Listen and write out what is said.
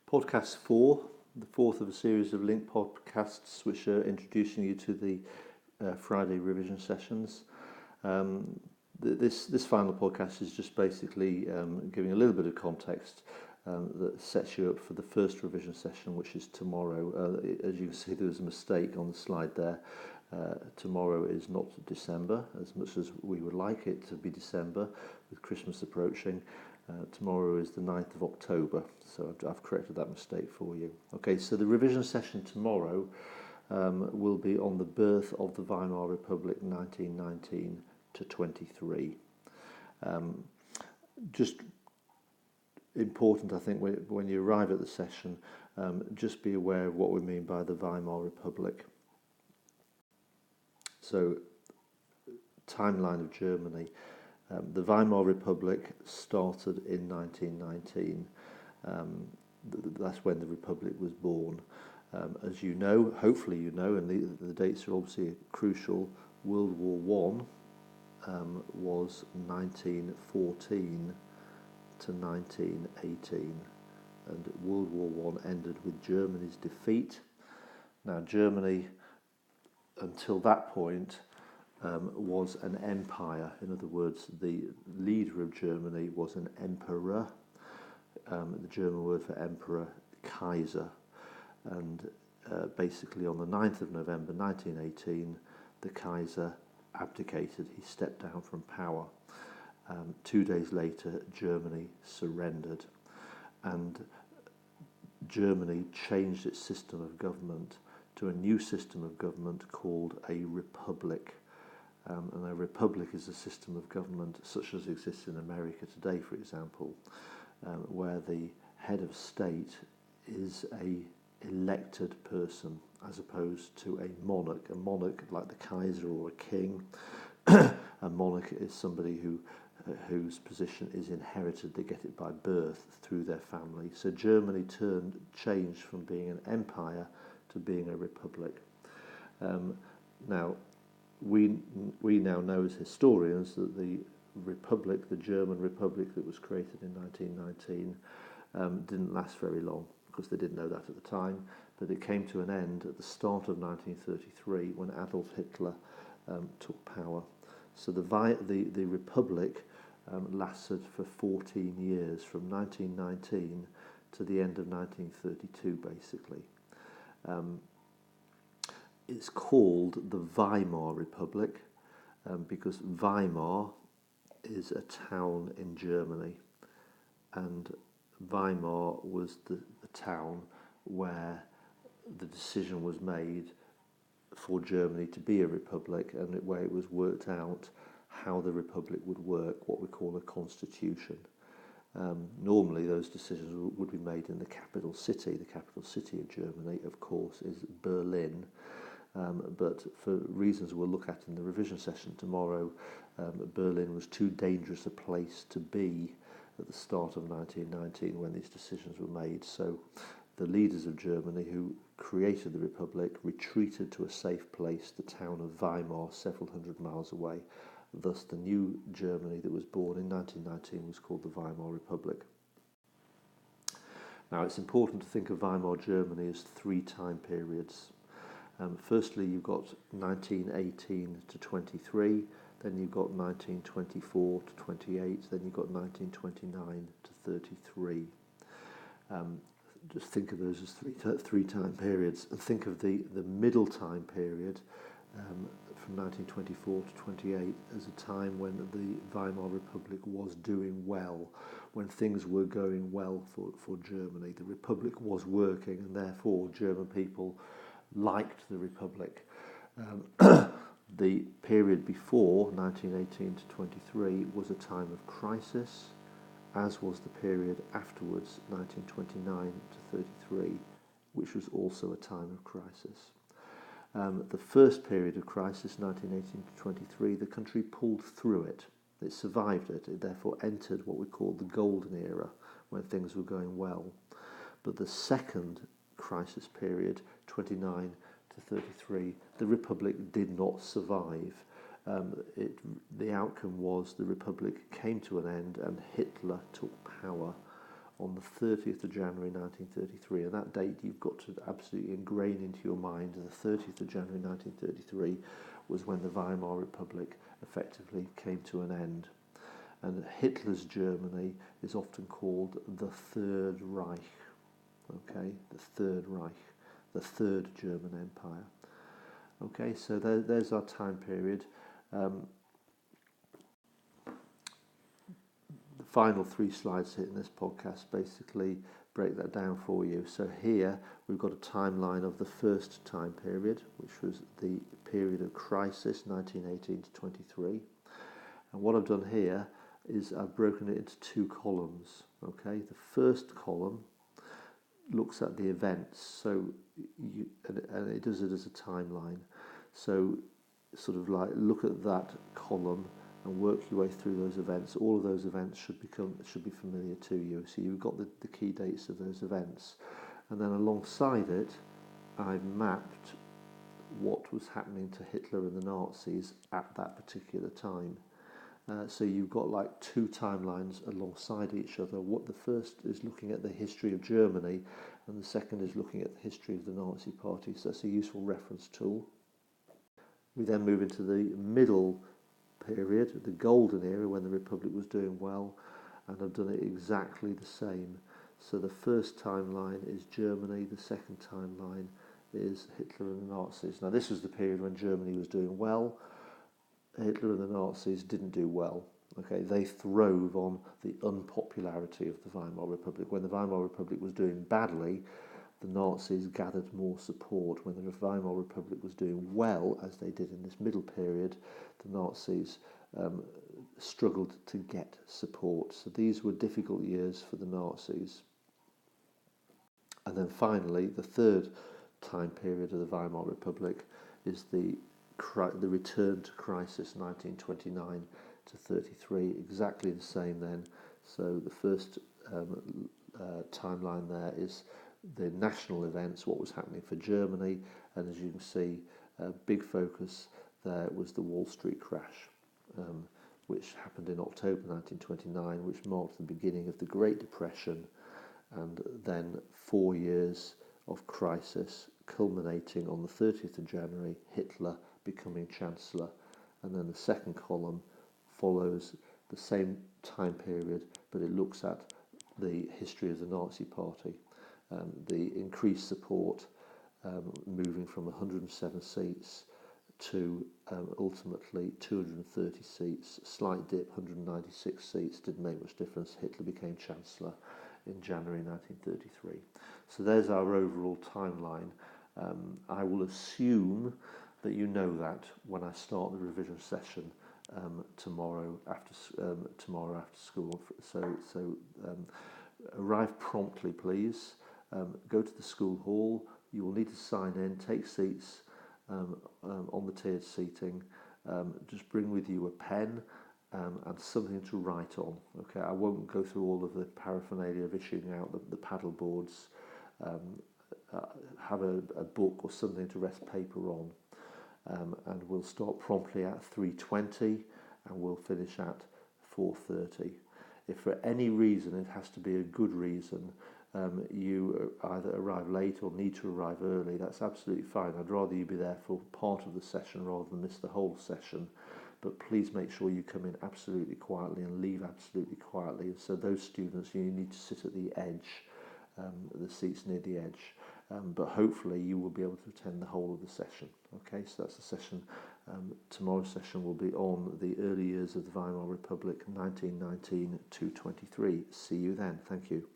Podcast 4, the fourth of a series of linked podcasts which are introducing you to the Friday revision sessions. This final podcast is just basically giving a little bit of context that sets you up for the first revision session, which is tomorrow. As you can see, there was a mistake on the slide there. Tomorrow is not December, as much as we would like it to be December, with Christmas approaching. Tomorrow is the 9th of October, so I've corrected that mistake for you. Okay, so the revision session tomorrow will be on the birth of the Weimar Republic 1919 to 23. Just important, I think, when you arrive at the session, just be aware of what we mean by the Weimar Republic. So, timeline of Germany. The Weimar Republic started in 1919. That's when the Republic was born. As you know, hopefully you know, and the dates are obviously crucial, World War I was 1914 to 1918. And World War I ended with Germany's defeat. Now, Germany, until that point, was an empire. In other words, the leader of Germany was an emperor. The German word for emperor, Kaiser. And basically on the 9th of November 1918, the Kaiser abdicated. He stepped down from power. 2 days later, Germany surrendered. And Germany changed its system of government to a new system of government called a republic. And a republic is a system of government such as exists in America today, for example, where the head of state is a elected person as opposed to a monarch. A monarch, like the Kaiser or a king, a monarch is somebody whose position is inherited. They get it by birth through their family. So Germany changed from being an empire to being a republic. Now, we now know as historians that the republic, the German Republic that was created in 1919, didn't last very long. Of course, they didn't know that at the time, but it came to an end at the start of 1933 when Adolf Hitler took power. So the Republic lasted for 14 years, from 1919 to the end of 1932, basically. It's called the Weimar Republic because Weimar is a town in Germany, and Weimar was the town where the decision was made for Germany to be a republic, and where it was worked out how the republic would work, what we call a constitution. Normally those decisions would be made in the capital city. The capital city of Germany, of course, is Berlin. But for reasons we'll look at in the revision session tomorrow, Berlin was too dangerous a place to be at the start of 1919 when these decisions were made. So the leaders of Germany who created the Republic retreated to a safe place, the town of Weimar, several hundred miles away. Thus, the new Germany that was born in 1919 was called the Weimar Republic. Now, it's important to think of Weimar Germany as three time periods. Firstly, you've got 1918 to 23, then you've got 1924 to 28, then you've got 1929 to 33. Just think of those as three time periods, and think of the middle time period from 1924 to 28 as a time when the Weimar Republic was doing well, when things were going well for Germany. The Republic was working, and therefore German people liked the Republic. The period before 1918 to 23 was a time of crisis, as was the period afterwards, 1929 to 33, which was also a time of crisis. The first period of crisis, 1918 to 23, the country pulled through it. It survived it. It therefore entered what we call the golden era, when things were going well. But the second crisis period, 29 to 33, the Republic did not survive. The outcome was the Republic came to an end and Hitler took power on the 30th of January 1933, and that date you've got to absolutely ingrain into your mind. The 30th of January 1933 was when the Weimar Republic effectively came to an end. And Hitler's Germany is often called the Third Reich, okay, the Third Reich, the Third German Empire. Okay, so there's our time period. The final 3 slides in this podcast basically break that down for you. So here we've got a timeline of the first time period, which was the period of crisis, 1918 to 23. And what I've done here is I've broken it into 2 columns. Okay, the first column looks at the events, so and it does it as a timeline. So sort of like look at that column and work your way through those events. All of those events should be familiar to you. So you've got the key dates of those events, and then alongside it, I've mapped what was happening to Hitler and the Nazis at that particular time. So you've got like 2 timelines alongside each other. What the first is looking at the history of Germany, and the second is looking at the history of the Nazi Party. So that's a useful reference tool. We then move into the middle period, the golden era, when the Republic was doing well, and I've done it exactly the same. So the first timeline is Germany, the second timeline is Hitler and the Nazis. Now this was the period when Germany was doing well. Hitler and the Nazis didn't do well. Okay, they throve on the unpopularity of the Weimar Republic. When the Weimar Republic was doing badly, the Nazis gathered more support. When the Weimar Republic was doing well, as they did in this middle period, the Nazis struggled to get support. So these were difficult years for the Nazis. And then finally, the third time period of the Weimar Republic is the return to crisis, 1929 to 33, exactly the same then. So the first timeline there is the national events, what was happening for Germany, and as you can see, a big focus there was the Wall Street crash, which happened in October 1929, which marked the beginning of the Great Depression, and then 4 years of crisis, culminating on the 30th of January, Hitler becoming Chancellor. And then the second column follows the same time period, but it looks at the history of the Nazi Party, the increased support, moving from 107 seats to ultimately 230 seats, slight dip, 196 seats, didn't make much difference. Hitler became Chancellor in January 1933. So there's our overall timeline. I will assume that you know that when I start the revision session tomorrow after school. So arrive promptly, please. Go to the school hall. You will need to sign in, take seats on the tiered seating. Just bring with you a pen and something to write on. Okay, I won't go through all of the paraphernalia of issuing out the paddle boards. Have a book or something to rest paper on. And we'll start promptly at 3:20 and we'll finish at 4:30. If for any reason, it has to be a good reason, you either arrive late or need to arrive early, that's absolutely fine. I'd rather you be there for part of the session rather than miss the whole session. But please make sure you come in absolutely quietly and leave absolutely quietly. So those students, you need to sit at the edge, the seats near the edge. But hopefully you will be able to attend the whole of the session. Okay, so that's the session. Tomorrow's session will be on the early years of the Weimar Republic, 1919 to 23. See you then. Thank you.